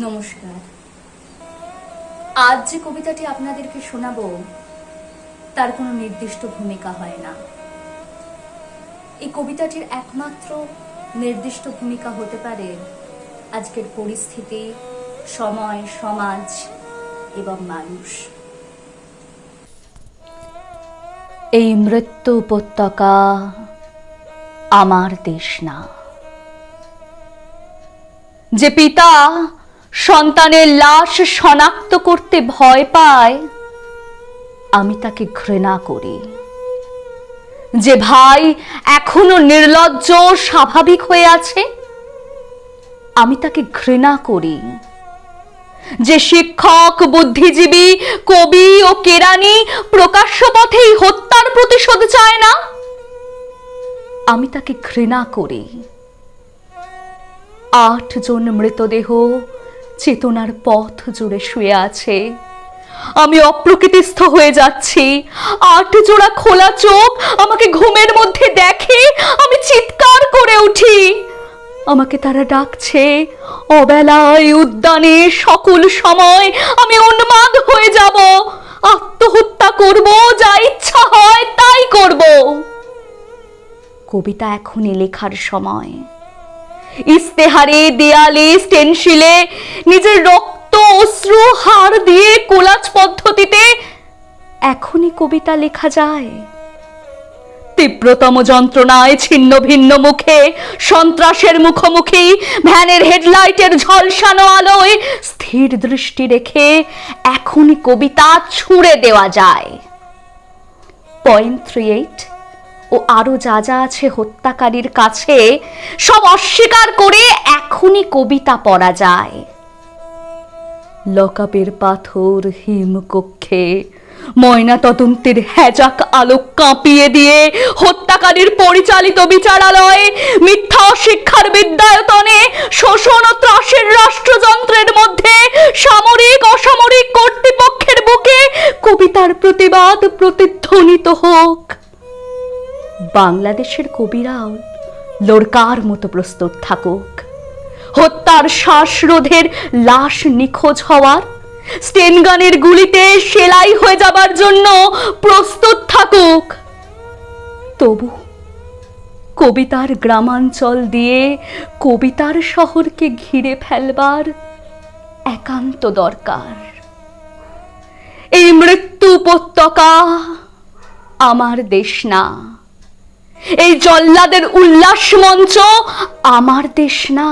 নমস্কার। আজ যে কবিতাটি আপনাদেরকে শোনাবো তার কোনো নির্দিষ্ট ভূমিকা হয় না। এই কবিতাটির একমাত্র নির্দিষ্ট ভূমিকা হতে পারে আজকের পরিস্থিতি, সময়, সমাজ এবং মানুষ। এই মৃত্যু উপত্যকা আমার দেশ না। যে পিতা সন্তানের লাশ শনাক্ত করতে ভয় পায়, আমি তাকে ঘৃণা করি। যে ভাই এখনো নির্লজ্জ স্বাভাবিক হয়ে আছে, আমি তাকে ঘৃণা করি। যে শিক্ষক, বুদ্ধিজীবী, কবি ও কেরানি প্রকাশ্য পথেই হত্যার প্রতিশোধ চায় না, আমি তাকে ঘৃণা করি। 8 জন মৃতদেহ চেতনার পথ জুড়ে শুয়ে আছে। আমি অপ্রকৃতিস্থ হয়ে যাচ্ছি। 8 জোড়া খোলা চোখ আমাকে ঘুমের মধ্যে দেখে। আমি চিৎকার করে উঠি। আমাকে তারা ডাকছে। অবেলায়, উদ্যানে, সকল সময় আমি উন্মাদ হয়ে যাব। আত্মহত্যা করব, যা ইচ্ছা হয় তাই করব। কবিতা এখনই লেখার সময়। ইস্তেহারে, দেয়ালে, স্টেনশিলে নিজের রক্ত, অশ্রু, হাড় দিয়ে কোলাজ পদ্ধতিতে এখনই কবিতা লেখা যায়। তীব্রতম যন্ত্রণায় ছিন্ন ভিন্ন মুখে, সন্ত্রাসের মুখোমুখি, ভ্যানের হেডলাইটের ঝলসানো আলোয় স্থির দৃষ্টি রেখে এখনই কবিতা ছুঁড়ে দেওয়া যায়। 0.38 ও আরো যা যা আছে হত্যাকারীর কাছে, সব অস্বীকার করে এখনই কবিতা পড়া যায়। লকআপের পাথর হিমকক্ষে ময়না তদন্তের হ্যাজাক আলোক কাঁপিয়ে দিয়ে, হত্যাকারীর পরিচালিত বিচারালয়ে, মিথ্যা শিক্ষার বিদ্যায়তনে, শোষণ ও ত্রাসের রাষ্ট্রযন্ত্রের মধ্যে, সামরিক অসামরিক কর্তৃপক্ষের বুকে কবিতার প্রতিবাদ প্রতিধ্বনিত হোক। বাংলাদেশের কবিরাও লোরকার মতো প্রস্তুত থাকুক। হত্যার শ্বাসরোধের লাশ নিখোঁজ হওয়ার, স্টেনগানের গুলিতে সেলাই হয়ে যাবার জন্য প্রস্তুত থাকুক। তবু কবিতার গ্রামাঞ্চল দিয়ে কবিতার শহরকে ঘিরে ফেলবার একান্ত দরকার। এই মৃত্যু উপত্যকা আমার দেশ না। এই জল্লাদের উল্লাস মঞ্চ আমার দেশ না।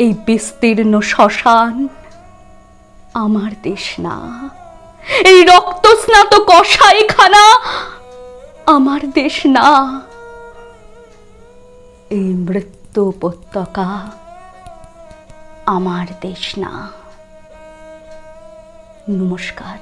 এই বিস্তীর্ণ শ্মশান আমার দেশ না। এই রক্তস্নাত কসাইখানা আমার দেশ না। এই মৃত্যু উপত্যকা আমার দেশ না। নমস্কার।